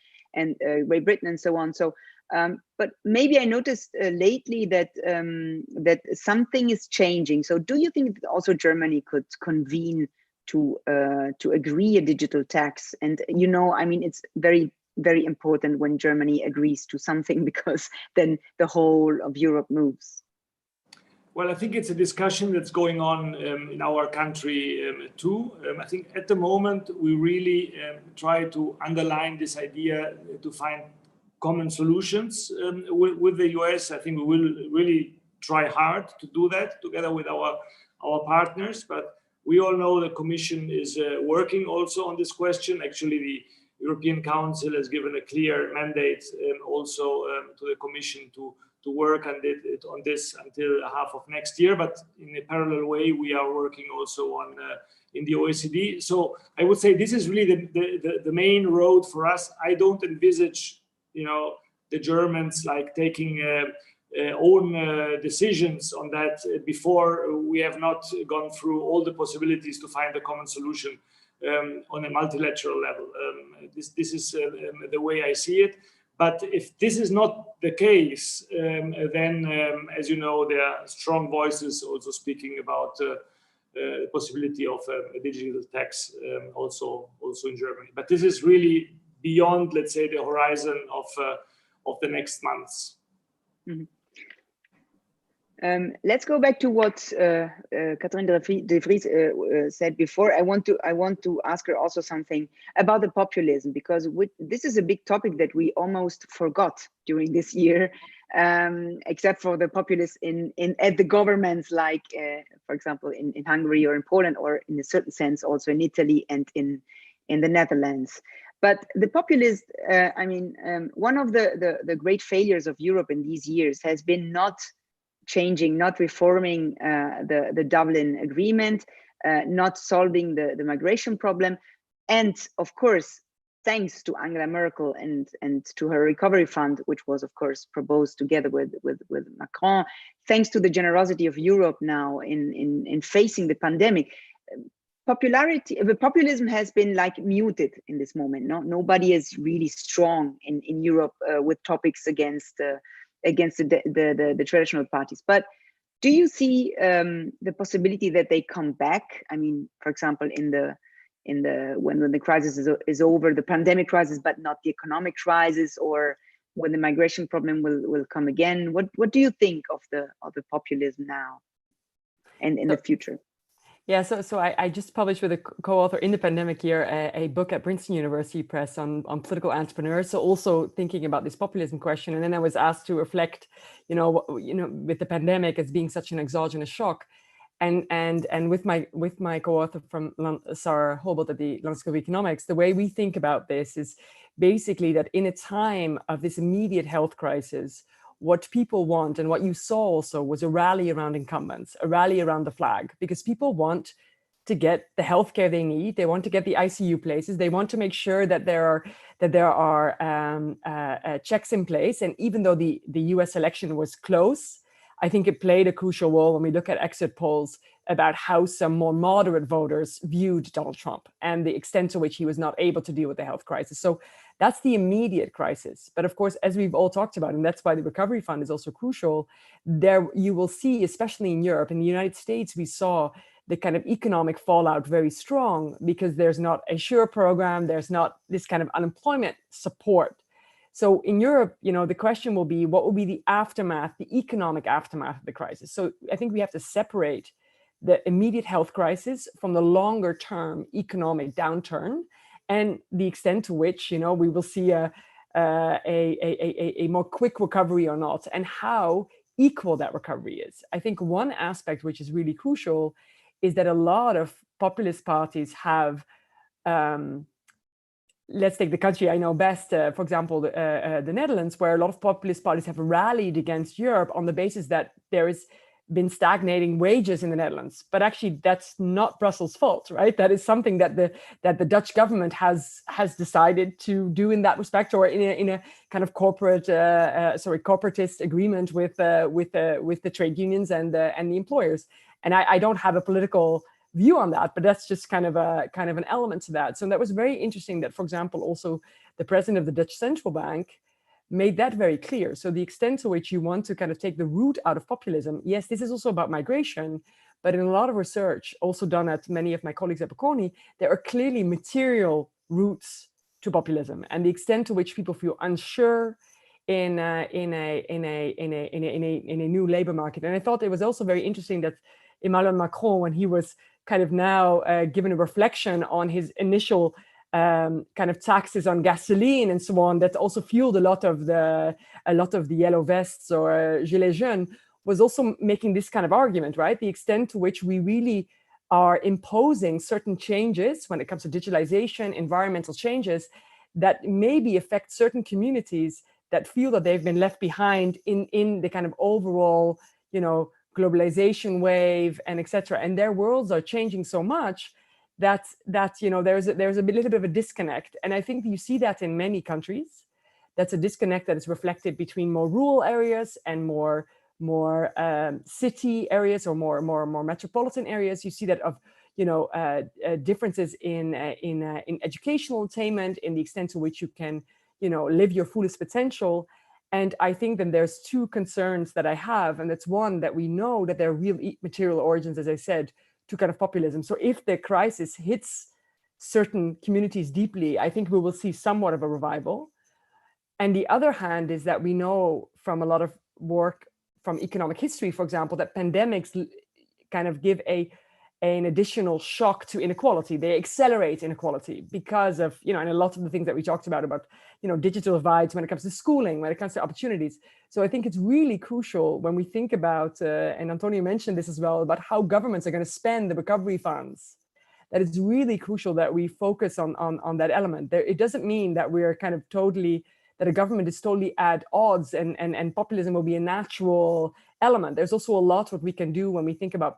Great Britain and so on. So, but maybe I noticed lately that that something is changing. So, do you think that also Germany could convene to agree a digital tax? And you know, I mean, it's very important when Germany agrees to something, because then the whole of Europe moves. Well, I think it's a discussion that's going on in our country too. I think at the moment we really try to underline this idea to find common solutions with the US. I think we will really try hard to do that together with our partners. But we all know the Commission is working also on this question. Actually, the European Council has given a clear mandate also to the Commission to work on this until half of next year. But in a parallel way, we are working also on in the OECD. So I would say this is really the main road for us. I don't envisage, you know, the Germans like taking own decisions on that before we have not gone through all the possibilities to find a common solution on a multilateral level. This is the way I see it. But if this is not the case, then, as you know, there are strong voices also speaking about the possibility of a digital tax also in Germany. But this is really beyond, let's say, the horizon of the next months. Mm-hmm. Let's go back to what Catherine de Vries said before. I want to ask her also something about the populism, because this is a big topic that we almost forgot during this year, except for the populists at the governments, like for example in Hungary or in Poland, or in a certain sense also in Italy and in the Netherlands. But the populists, one of the great failures of Europe in these years has been not reforming the Dublin Agreement, not solving the migration problem. And of course, thanks to Angela Merkel and to her recovery fund, which was of course proposed together with Macron, thanks to the generosity of Europe now in facing the pandemic, populism has been like muted in this moment. Nobody is really strong in Europe with topics against the traditional parties. But do you see the possibility that they come back? I mean, for example, when the crisis is over, the pandemic crisis, but not the economic crisis, or when the migration problem will come again? What do you think of the populism now and in the future? Yeah, so I just published with a co-author in the pandemic year a book at Princeton University Press on political entrepreneurs. So also thinking about this populism question, and then I was asked to reflect, with the pandemic as being such an exogenous shock, and with my co-author from Sarah Holbert at the London School of Economics, the way we think about this is basically that in a time of this immediate health crisis, what people want, and what you saw also, was a rally around incumbents, a rally around the flag, because people want to get the healthcare they need. They want to get the ICU places. They want to make sure that there are checks in place. And even though the US election was close, I think it played a crucial role when we look at exit polls about how some more moderate voters viewed Donald Trump and the extent to which he was not able to deal with the health crisis. So that's the immediate crisis. But of course, as we've all talked about, and that's why the recovery fund is also crucial, there you will see, especially in Europe, in the United States, we saw the kind of economic fallout very strong because there's not a SURE program, there's not this kind of unemployment support. So in Europe, the question will be, what will be the aftermath, the economic aftermath of the crisis? So I think we have to separate the immediate health crisis from the longer term economic downturn and the extent to which, we will see a more quick recovery or not, and how equal that recovery is. I think one aspect which is really crucial is that a lot of populist parties have, let's take the country I know best, for example, the Netherlands, where a lot of populist parties have rallied against Europe on the basis that there has been stagnating wages in the Netherlands. But actually, that's not Brussels' fault, right? That is something that the Dutch government has decided to do in that respect, or in a kind of corporatist agreement with the trade unions and the employers. And I don't have a political view on that, but that's just kind of an element to that. So that was very interesting that, for example, also the president of the Dutch Central Bank made that very clear. So the extent to which you want to kind of take the root out of populism, yes, this is also about migration, but in a lot of research also done at many of my colleagues at Bocconi, there are clearly material roots to populism, and the extent to which people feel unsure in a new labor market. And I thought it was also very interesting that Emmanuel Macron, when he was kind of now given a reflection on his initial kind of taxes on gasoline and so on, that also fueled a lot of the yellow vests or gilets jaunes, was also making this kind of argument, right? The extent to which we really are imposing certain changes when it comes to digitalization, environmental changes, that maybe affect certain communities that feel that they've been left behind in the kind of overall, globalization wave and etc. And their worlds are changing so much that there's a little bit of a disconnect. And I think you see that in many countries. That's a disconnect that is reflected between more rural areas and more city areas, or more metropolitan areas. You see that of differences in educational attainment, in the extent to which you can live your fullest potential. And I think that there's two concerns that I have, and that's one, that we know that there are real material origins, as I said, to kind of populism. So if the crisis hits certain communities deeply, I think we will see somewhat of a revival. And the other hand is that we know from a lot of work from economic history, for example, that pandemics kind of give an additional shock to inequality. They accelerate inequality because of, and a lot of the things that we talked about, digital divides when it comes to schooling, when it comes to opportunities. So I think it's really crucial when we think about, and Antonio mentioned this as well, about how governments are going to spend the recovery funds, that it's really crucial that we focus on that element. It doesn't mean that we're kind of that a government is totally at odds and populism will be a natural element. There's also a lot what we can do when we think about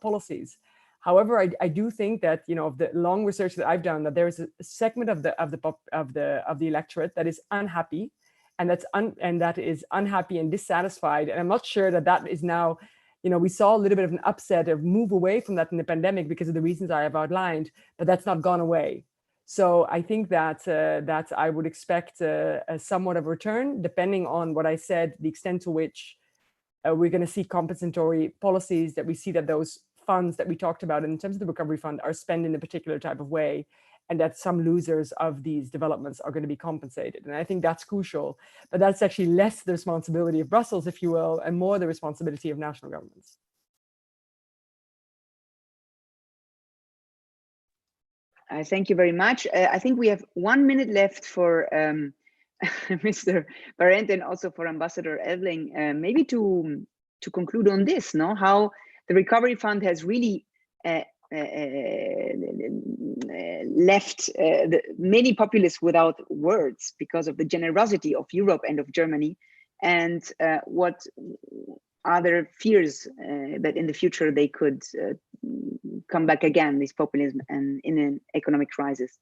policies. However, I do think that, of the long research that I've done, that there is a segment of the electorate that is unhappy, and that is unhappy and dissatisfied. And I'm not sure that is now, we saw a little bit of an upset of move away from that in the pandemic because of the reasons I have outlined, but that's not gone away. So I think that I would expect a somewhat of a return, depending on what I said, the extent to which we're going to see compensatory policies, that we see that those funds that we talked about in terms of the recovery fund are spent in a particular type of way, and that some losers of these developments are going to be compensated. And I think that's crucial, but that's actually less the responsibility of Brussels, if you will, and more the responsibility of national governments. Thank you very much. I think we have 1 minute left for Mr. Barent and also for Ambassador Elbling, maybe to conclude on this, how the recovery fund has really left many populists without words because of the generosity of Europe and of Germany, and what are there fears that in the future they could come back again, this populism, and in an economic crisis?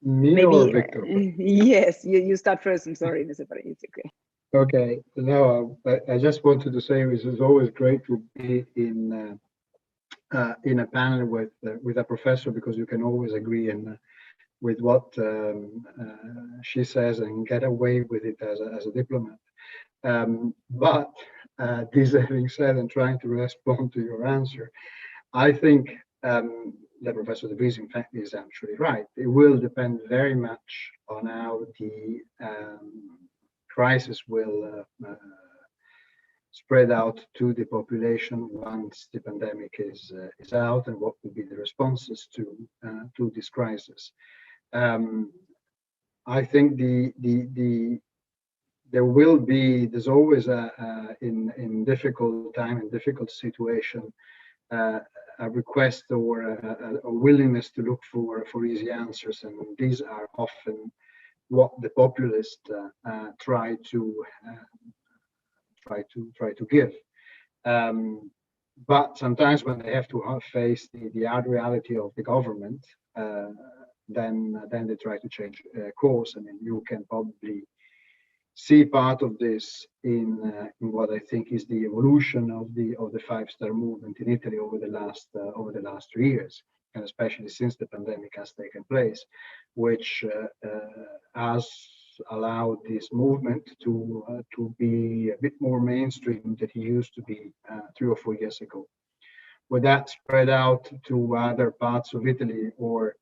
Me or Victor? Yes, you start first. I'm sorry, Mr. Barent. It's okay. Okay. No, I just wanted to say it is always great to be in a panel with a professor, because you can always agree with what she says and get away with it as a diplomat. But this having said, and trying to respond to your answer, I think that Professor De Vries, in fact, is actually right. It will depend very much on how the crisis will spread out to the population once the pandemic is out, and what will be the responses to this crisis. I think there's always in difficult time, in difficult situation, a request or a willingness to look for easy answers, and these are often what the populists try to give. But sometimes when they have to face the hard reality of the government, then they try to change course. I mean, you can probably see part of this in what I think is the evolution of the five-star movement in Italy over the last 3 years, and especially since the pandemic has taken place, which has allowed this movement to be a bit more mainstream than it used to be 3 or 4 years ago. Would that spread out to other parts of Italy, or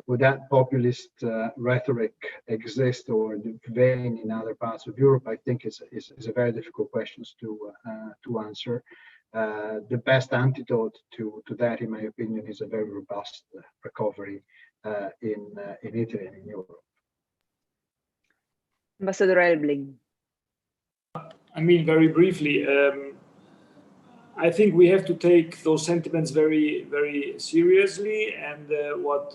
would that populist rhetoric exist or prevail in other parts of Europe? I think is a very difficult question to answer. The best antidote to that, in my opinion, is a very robust recovery in Italy and in Europe. Ambassador Elbling. I mean, very briefly, I think we have to take those sentiments very, very seriously. And what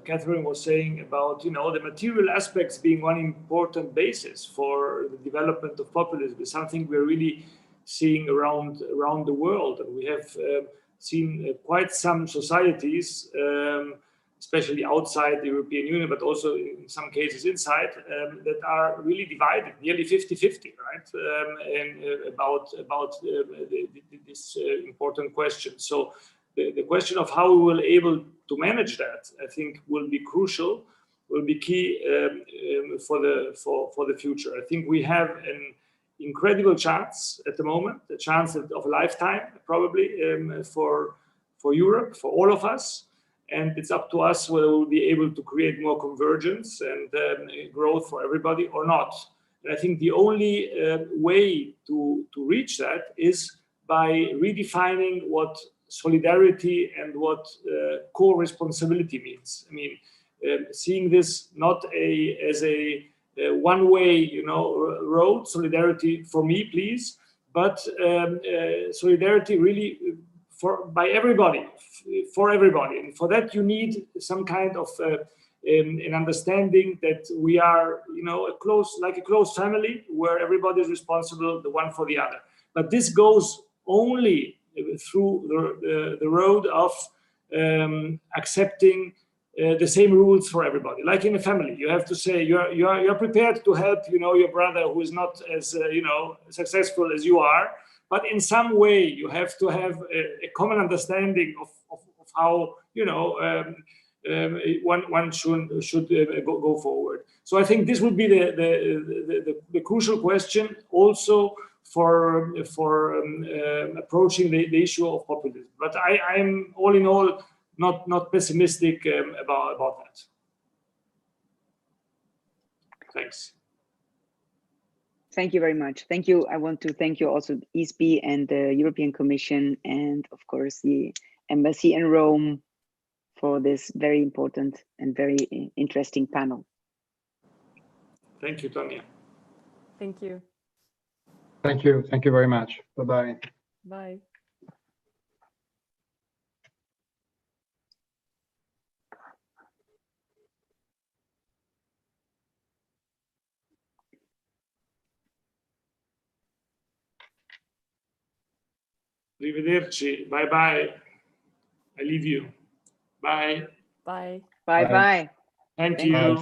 Catherine was saying about, the material aspects being one important basis for the development of populism is something we're really seeing around the world. And we have seen quite some societies, especially outside the European Union, but also in some cases inside, that are really divided, nearly 50-50, right? And about this important question. So the question of how we will able to manage that, I think, will be crucial, will be key for the future. I think we have an incredible chance at the moment, the chance of a lifetime, probably, for Europe, for all of us. and it's up to us whether we'll be able to create more convergence and growth for everybody or not. And I think the only way to reach that is by redefining what solidarity and what co-responsibility means. I mean, seeing this not as a one-way, road, solidarity for me, please, but solidarity really by everybody, for everybody. And for that, you need some kind of an understanding that we are, like a close family where everybody is responsible, the one for the other. But this goes only through the road of accepting the same rules for everybody. Like in a family, you have to say you're prepared to help, your brother who is not as successful as you are, but in some way you have to have a common understanding of how one should go forward. So I think this would be the crucial question also for approaching the issue of populism. But I'm all in all not pessimistic about that. Thanks. Thank you very much. Thank you. I want to thank you also, ISPI and the European Commission, and of course the Embassy in Rome, for this very important and very interesting panel. Thank you, Tonia. Thank you. Thank you. Thank you very much. Bye-bye. Bye. Arrivederci. Bye-bye. I leave you. Bye. Bye. Bye-bye. Thank you.